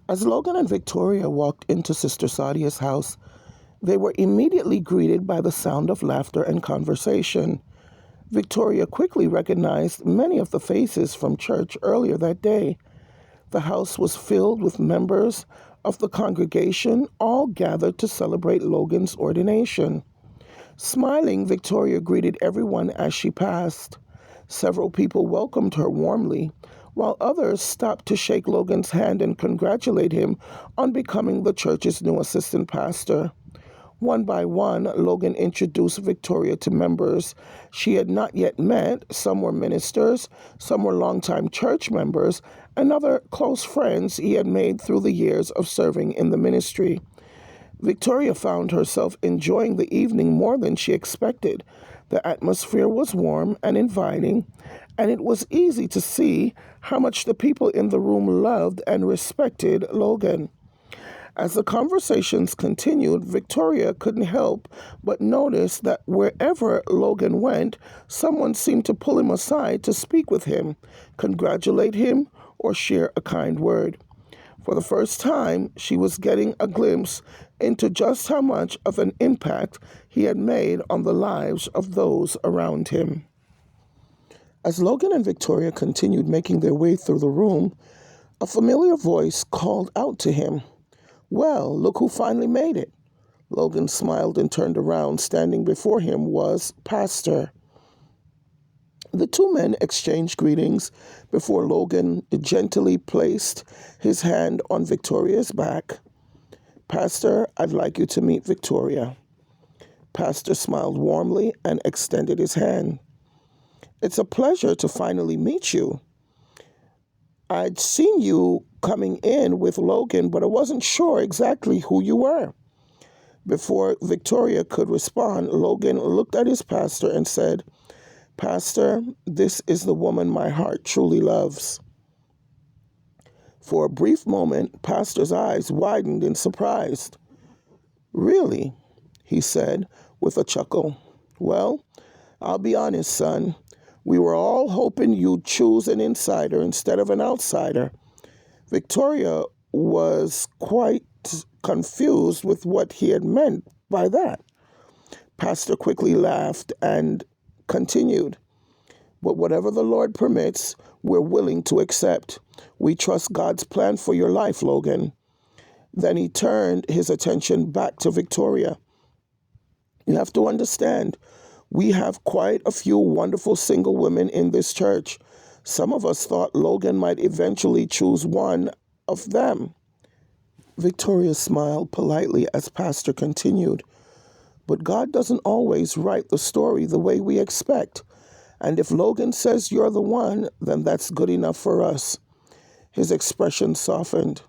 As Logan and Victoria walked into Sister Sadia's house, they were immediately greeted by the sound of laughter and conversation. Victoria quickly recognized many of the faces from church earlier that day. The house was filled with members of the congregation, all gathered to celebrate Logan's ordination. Smiling, Victoria greeted everyone as she passed. Several people welcomed her warmly, while others stopped to shake Logan's hand and congratulate him on becoming the church's new assistant pastor. One by one, Logan introduced Victoria to members she had not yet met. Some were ministers, some were longtime church members, and other close friends he had made through the years of serving in the ministry. Victoria found herself enjoying the evening more than she expected. The atmosphere was warm and inviting, and it was easy to see how much the people in the room loved and respected Logan. As the conversations continued, Victoria couldn't help but notice that wherever Logan went, someone seemed to pull him aside to speak with him, congratulate him, or share a kind word. For the first time, she was getting a glimpse into just how much of an impact he had made on the lives of those around him. As Logan and Victoria continued making their way through the room, a familiar voice called out to him, "Well, look who finally made it." Logan smiled and turned around. Standing before him was Pastor. The two men exchanged greetings before Logan gently placed his hand on Victoria's back. "Pastor, I'd like you to meet Victoria." Pastor smiled warmly and extended his hand. "It's a pleasure to finally meet you. I'd seen you coming in with Logan, but I wasn't sure exactly who you were." Before Victoria could respond, Logan looked at his pastor and said, "Pastor, this is the woman my heart truly loves." For a brief moment, Pastor's eyes widened in surprise. "Really?" he said with a chuckle. "Well, I'll be honest, son. We were all hoping you'd choose an insider instead of an outsider." Victoria was quite confused with what he had meant by that. Pastor quickly laughed and continued, "But whatever the Lord permits, we're willing to accept. We trust God's plan for your life, Logan." Then he turned his attention back to Victoria. "You have to understand, we have quite a few wonderful single women in this church. Some of us thought Logan might eventually choose one of them." Victoria smiled politely as Pastor continued, "But God doesn't always write the story the way we expect. And if Logan says you're the one, then that's good enough for us." His expression softened.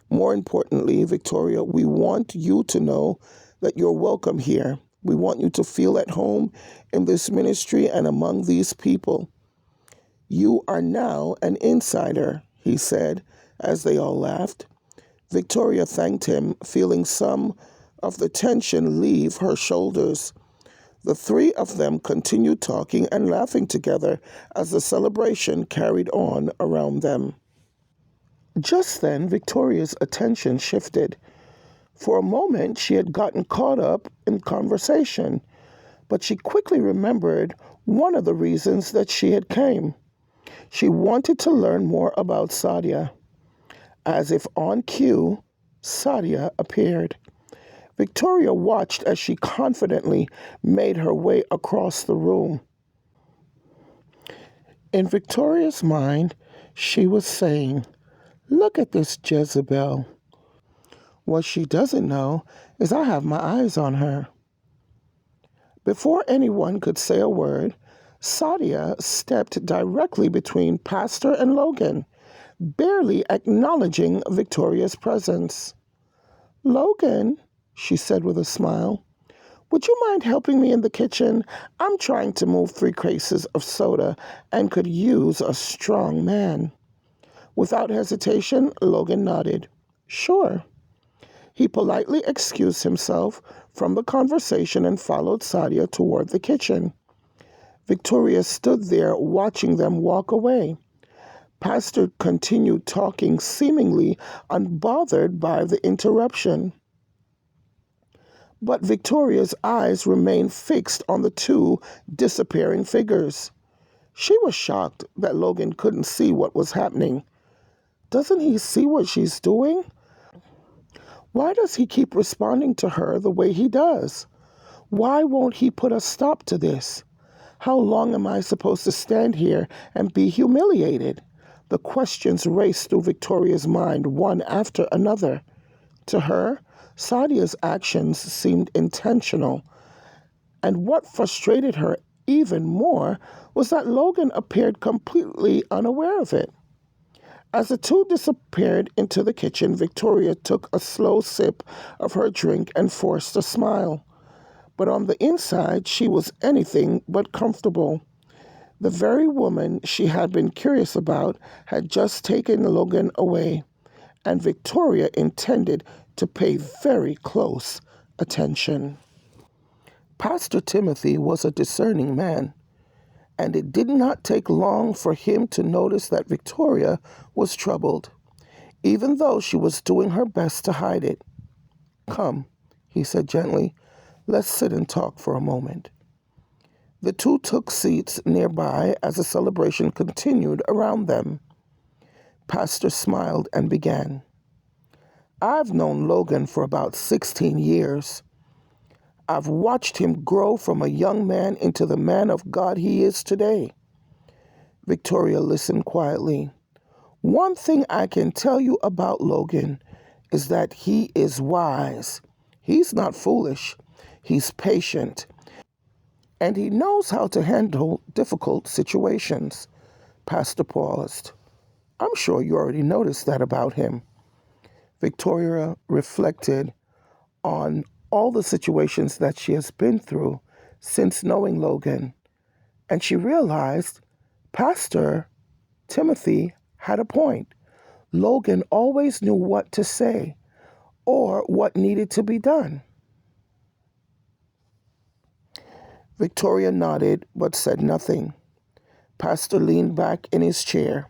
"More importantly, Victoria, we want you to know that you're welcome here. We want you to feel at home in this ministry and among these people. You are now an insider," he said, as they all laughed. Victoria thanked him, feeling some of the tension leave her shoulders. The three of them continued talking and laughing together as the celebration carried on around them. Just then, Victoria's attention shifted. For a moment, she had gotten caught up in conversation, but she quickly remembered one of the reasons that she had came. She wanted to learn more about Sadia. As if on cue, Sadia appeared. Victoria watched as she confidently made her way across the room. In Victoria's mind, she was saying, "Look at this Jezebel. What she doesn't know is I have my eyes on her." Before anyone could say a word, Sadia stepped directly between Pastor and Logan, barely acknowledging Victoria's presence. "Logan," she said with a smile, "would you mind helping me in the kitchen? I'm trying to move 3 cases of soda and could use a strong man." Without hesitation, Logan nodded. "Sure." He politely excused himself from the conversation and followed Sadia toward the kitchen. Victoria stood there watching them walk away. Pastor continued talking, seemingly unbothered by the interruption. But Victoria's eyes remained fixed on the two disappearing figures. She was shocked that Logan couldn't see what was happening. Doesn't he see what she's doing? Why does he keep responding to her the way he does? Why won't he put a stop to this? How long am I supposed to stand here and be humiliated? The questions raced through Victoria's mind, one after another. To her, Sadia's actions seemed intentional, and what frustrated her even more was that Logan appeared completely unaware of it. As the two disappeared into the kitchen, Victoria took a slow sip of her drink and forced a smile. But on the inside, she was anything but comfortable. The very woman she had been curious about had just taken Logan away, and Victoria intended to pay very close attention. Pastor Timothy was a discerning man, and it did not take long for him to notice that Victoria was troubled, even though she was doing her best to hide it. "Come," he said gently, "let's sit and talk for a moment." The two took seats nearby as the celebration continued around them. Pastor smiled and began. "I've known Logan for about 16 years. I've watched him grow from a young man into the man of God he is today." Victoria listened quietly. "One thing I can tell you about Logan is that he is wise. He's not foolish. He's patient. And he knows how to handle difficult situations." Pastor paused. "I'm sure you already noticed that about him." Victoria reflected on all the situations that she has been through since knowing Logan, and she realized Pastor Timothy had a point. Logan always knew what to say or what needed to be done. Victoria nodded but said nothing. Pastor leaned back in his chair.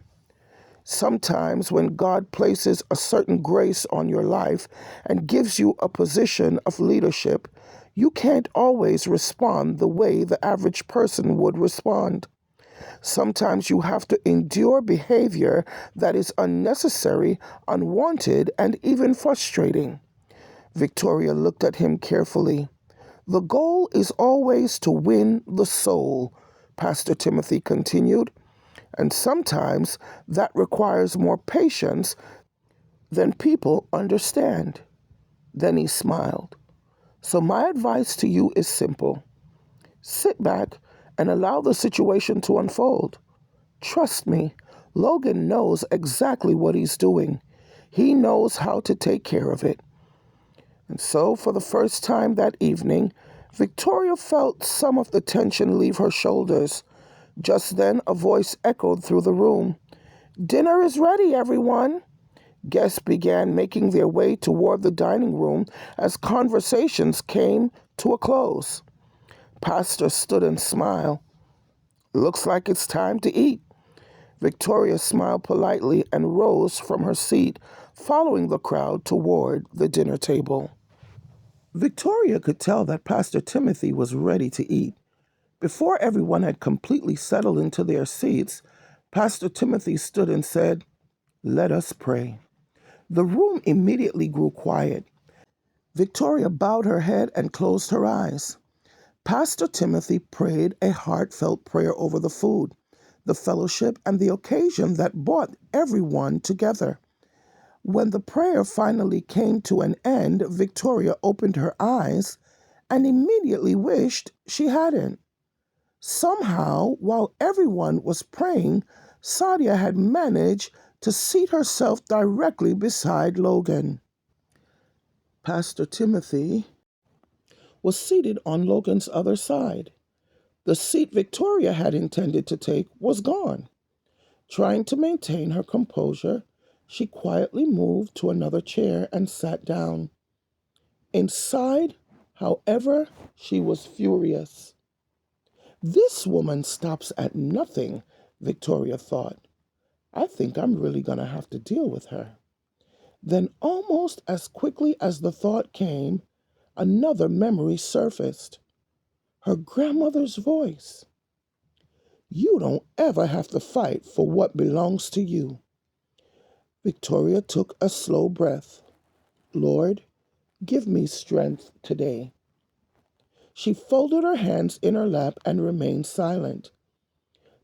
Sometimes when God places a certain grace on your life and gives you a position of leadership, you can't always respond the way the average person would respond. Sometimes you have to endure behavior that is unnecessary, unwanted, and even frustrating. Victoria looked at him carefully. "The goal is always to win the soul," Pastor Timothy continued. "And sometimes that requires more patience than people understand." Then he smiled. "So my advice to you is simple. Sit back and allow the situation to unfold. Trust me, Logan knows exactly what he's doing. He knows how to take care of it." And so, for the first time that evening, Victoria felt some of the tension leave her shoulders. Just then, a voice echoed through the room. "Dinner is ready, everyone." Guests began making their way toward the dining room as conversations came to a close. Pastor stood and smiled. "Looks like it's time to eat." Victoria smiled politely and rose from her seat, following the crowd toward the dinner table. Victoria could tell that Pastor Timothy was ready to eat. Before everyone had completely settled into their seats, Pastor Timothy stood and said, "Let us pray." The room immediately grew quiet. Victoria bowed her head and closed her eyes. Pastor Timothy prayed a heartfelt prayer over the food, the fellowship, and the occasion that brought everyone together. When the prayer finally came to an end, Victoria opened her eyes and immediately wished she hadn't. Somehow, while everyone was praying, Sadia had managed to seat herself directly beside Logan. Pastor Timothy was seated on Logan's other side. The seat Victoria had intended to take was gone. Trying to maintain her composure, she quietly moved to another chair and sat down. Inside, however, she was furious. "This woman stops at nothing," Victoria thought. I think I'm really going to have to deal with her. Then, almost as quickly as the thought came, another memory surfaced. Her grandmother's voice. You don't ever have to fight for what belongs to you. Victoria took a slow breath. Lord, give me strength today. She folded her hands in her lap and remained silent.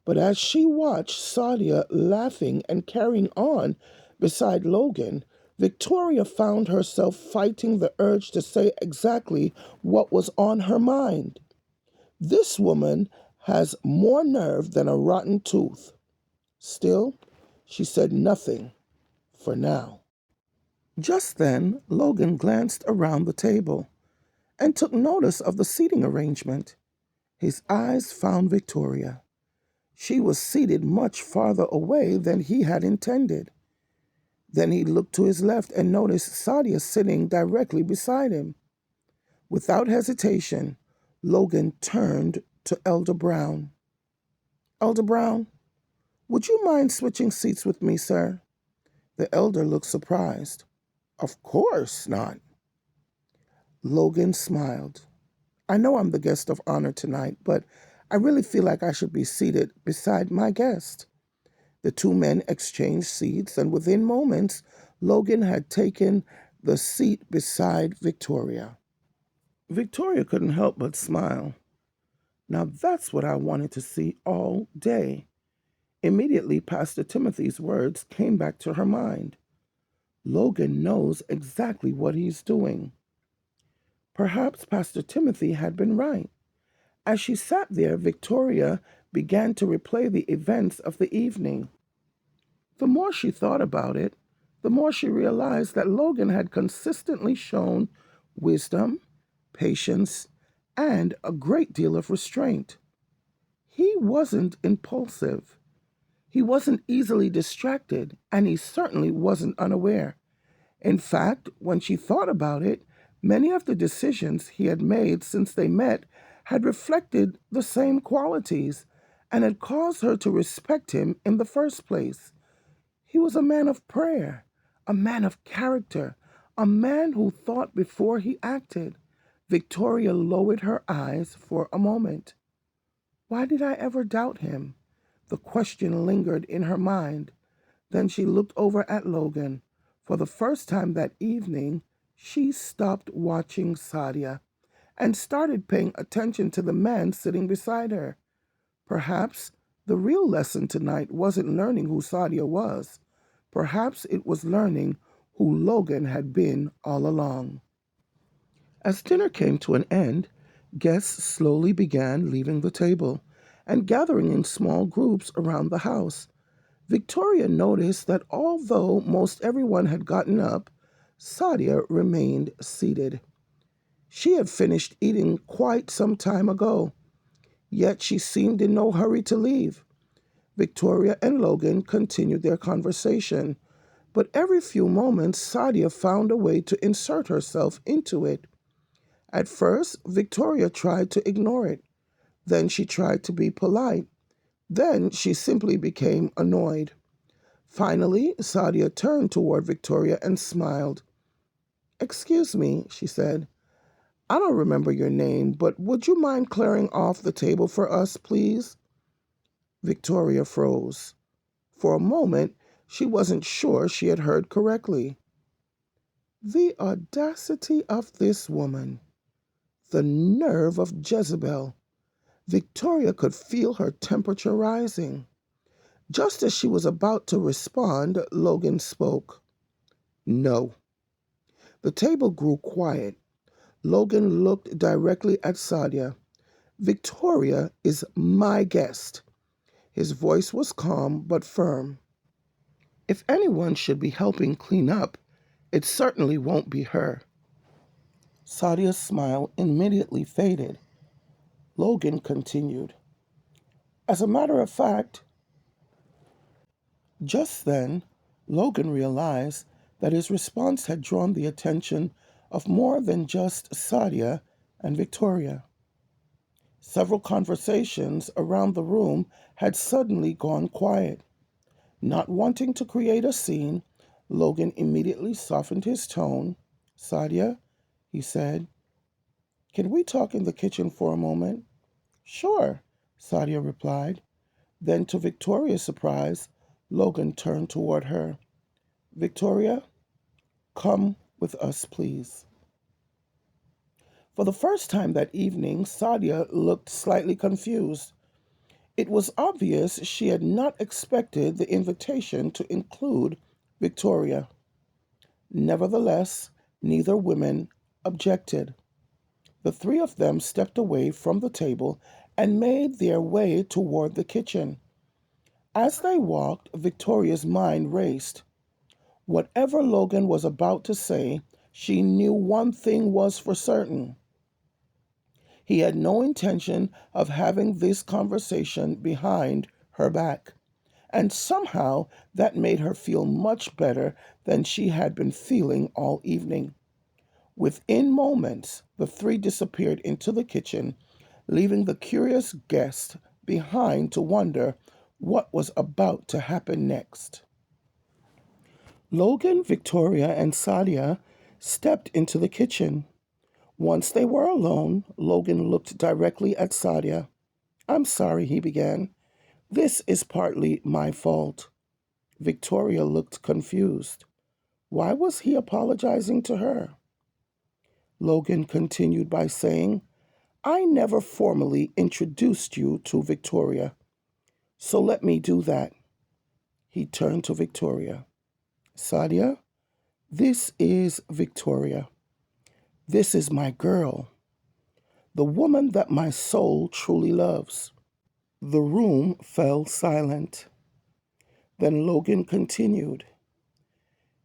But as she watched Sadia laughing and carrying on beside Logan, Victoria found herself fighting the urge to say exactly what was on her mind. This woman has more nerve than a rotten tooth. Still, she said nothing for now. Just then, Logan glanced around the table and took notice of the seating arrangement. His eyes found Victoria. She was seated much farther away than he had intended. Then he looked to his left and noticed Sadia sitting directly beside him. Without hesitation, Logan turned to Elder Brown. Elder Brown, would you mind switching seats with me, sir? The elder looked surprised. Of course not. Logan smiled. I know I'm the guest of honor tonight, but I really feel like I should be seated beside my guest. The two men exchanged seats, and within moments, Logan had taken the seat beside Victoria. Victoria couldn't help but smile. Now that's what I wanted to see all day. Immediately, Pastor Timothy's words came back to her mind. Logan knows exactly what he's doing. Perhaps Pastor Timothy had been right. As she sat there, Victoria began to replay the events of the evening. The more she thought about it, the more she realized that Logan had consistently shown wisdom, patience, and a great deal of restraint. He wasn't impulsive. He wasn't easily distracted, and he certainly wasn't unaware. In fact, when she thought about it, many of the decisions he had made since they met had reflected the same qualities and had caused her to respect him in the first place. He was a man of prayer, a man of character, a man who thought before he acted. Victoria lowered her eyes for a moment. Why did I ever doubt him? The question lingered in her mind. Then she looked over at Logan. For the first time that evening, she stopped watching Sadia and started paying attention to the man sitting beside her. Perhaps the real lesson tonight wasn't learning who Sadia was. Perhaps it was learning who Logan had been all along. As dinner came to an end, guests slowly began leaving the table and gathering in small groups around the house. Victoria noticed that although most everyone had gotten up, Sadia remained seated. She had finished eating quite some time ago, yet she seemed in no hurry to leave. Victoria and Logan continued their conversation, but every few moments Sadia found a way to insert herself into it. At first, Victoria tried to ignore it. Then she tried to be polite. Then she simply became annoyed. Finally, Sadia turned toward Victoria and smiled. Excuse me, she said. I don't remember your name, but would you mind clearing off the table for us, please? Victoria froze. For a moment, she wasn't sure she had heard correctly. The audacity of this woman. The nerve of Jezebel. Victoria could feel her temperature rising. Just as she was about to respond, Logan spoke. No. The table grew quiet. Logan looked directly at Sadia. Victoria is my guest. His voice was calm but firm. If anyone should be helping clean up, it certainly won't be her. Sadia's smile immediately faded. Logan continued. As a matter of fact, just then, Logan realized that his response had drawn the attention of more than just Sadia and Victoria. Several conversations around the room had suddenly gone quiet. Not wanting to create a scene, Logan immediately softened his tone. Sadia, he said, can we talk in the kitchen for a moment? Sure, Sadia replied. Then, to Victoria's surprise, Logan turned toward her. Victoria, come with us, please. For the first time that evening, Sadia looked slightly confused. It was obvious she had not expected the invitation to include Victoria. Nevertheless, neither woman objected. The three of them stepped away from the table and made their way toward the kitchen. As they walked, Victoria's mind raced. Whatever Logan was about to say, she knew one thing was for certain. He had no intention of having this conversation behind her back, and somehow that made her feel much better than she had been feeling all evening. Within moments, the three disappeared into the kitchen, leaving the curious guest behind to wonder what was about to happen next. Logan, Victoria, and Sadia stepped into the kitchen. Once they were alone, Logan looked directly at Sadia. I'm sorry, he began. This is partly my fault. Victoria looked confused. Why was he apologizing to her? Logan continued by saying, I never formally introduced you to Victoria, so let me do that. He turned to Victoria. Sadia, this is Victoria. This is my girl, the woman that my soul truly loves. The room fell silent. Then Logan continued.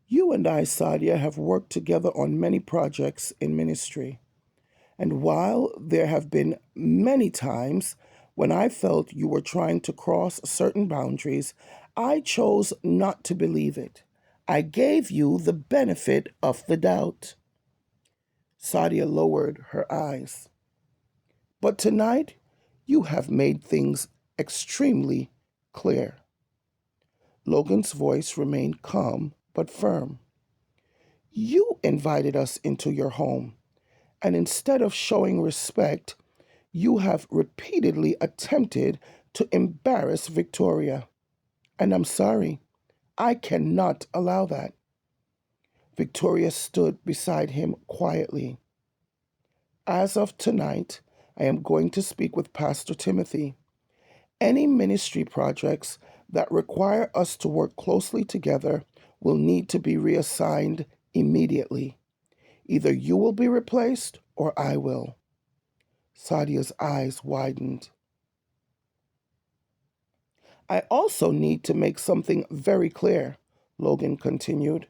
You and I, Sadia, have worked together on many projects in ministry. And while there have been many times when I felt you were trying to cross certain boundaries, I chose not to believe it. I gave you the benefit of the doubt. Sadia lowered her eyes. But tonight, you have made things extremely clear. Logan's voice remained calm but firm. You invited us into your home, and instead of showing respect, you have repeatedly attempted to embarrass Victoria. And I'm sorry, I cannot allow that. Victoria stood beside him quietly. As of tonight, I am going to speak with Pastor Timothy. Any ministry projects that require us to work closely together will need to be reassigned immediately. Either you will be replaced or I will. Sadia's eyes widened. I also need to make something very clear, Logan continued.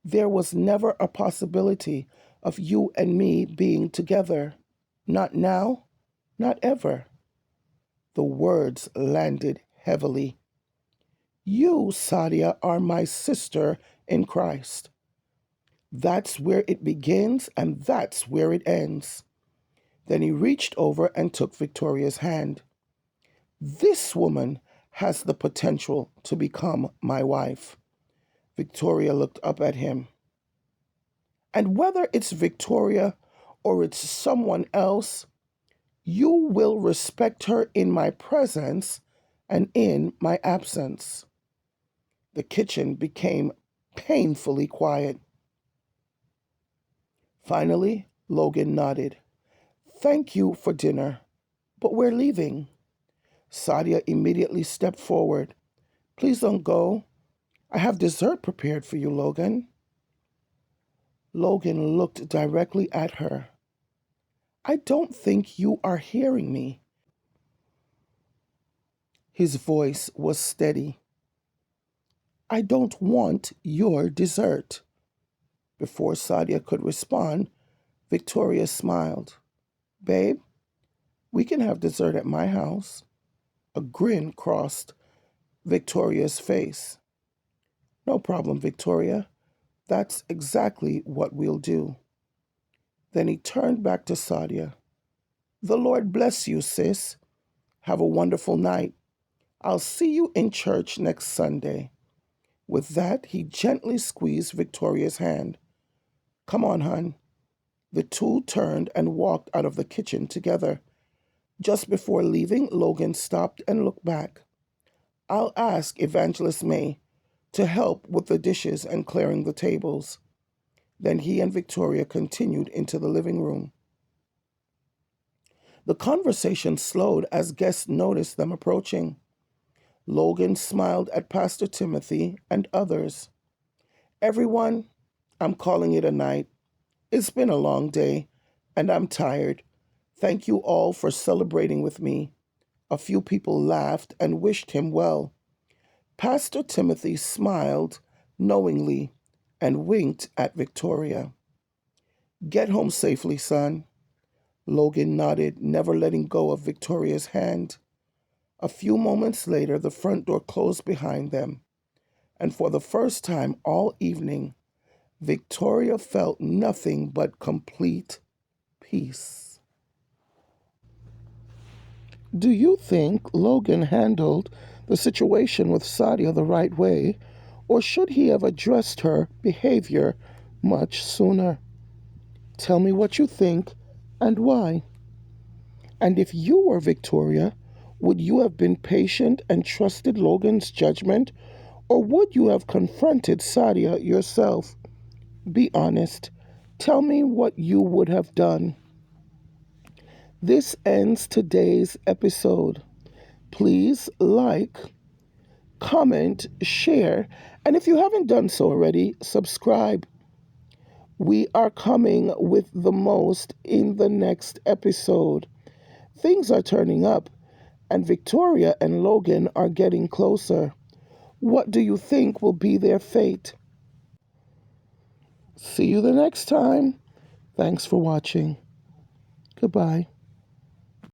There was never a possibility of you and me being together. Not now, not ever. The words landed heavily. You, Sadia, are my sister in Christ. That's where it begins and that's where it ends. Then he reached over and took Victoria's hand. This woman has the potential to become my wife. Victoria looked up at him. And whether it's Victoria or it's someone else, you will respect her in my presence and in my absence. The kitchen became painfully quiet. Finally, Logan nodded. Thank you for dinner, but we're leaving. Sadia immediately stepped forward. Please don't go. I have dessert prepared for you, Logan. Logan looked directly at her. I don't think you are hearing me. His voice was steady. I don't want your dessert. Before Sadia could respond, Victoria smiled. Babe, we can have dessert at my house. A grin crossed Victoria's face. No problem, Victoria. That's exactly what we'll do. Then he turned back to Sadia. The Lord bless you, sis. Have a wonderful night. I'll see you in church next Sunday. With that, he gently squeezed Victoria's hand. Come on, hon. The two turned and walked out of the kitchen together. Just before leaving, Logan stopped and looked back. I'll ask Evangelist May to help with the dishes and clearing the tables. Then he and Victoria continued into the living room. The conversation slowed as guests noticed them approaching. Logan smiled at Pastor Timothy and others. Everyone, I'm calling it a night. It's been a long day, and I'm tired. Thank you all for celebrating with me. A few people laughed and wished him well. Pastor Timothy smiled knowingly and winked at Victoria. Get home safely, son. Logan nodded, never letting go of Victoria's hand. A few moments later, the front door closed behind them, and for the first time all evening, Victoria felt nothing but complete peace. Do you think Logan handled the situation with Sadia the right way, or should he have addressed her behavior much sooner? Tell me what you think and why. And if you were Victoria, would you have been patient and trusted Logan's judgment, or would you have confronted Sadia yourself? Be honest. Tell me what you would have done. This ends today's episode. Please like, comment, share, and if you haven't done so already, subscribe. We are coming with the most in the next episode. Things are turning up, and Victoria and Logan are getting closer. What do you think will be their fate? See you the next time. Thanks for watching. Goodbye.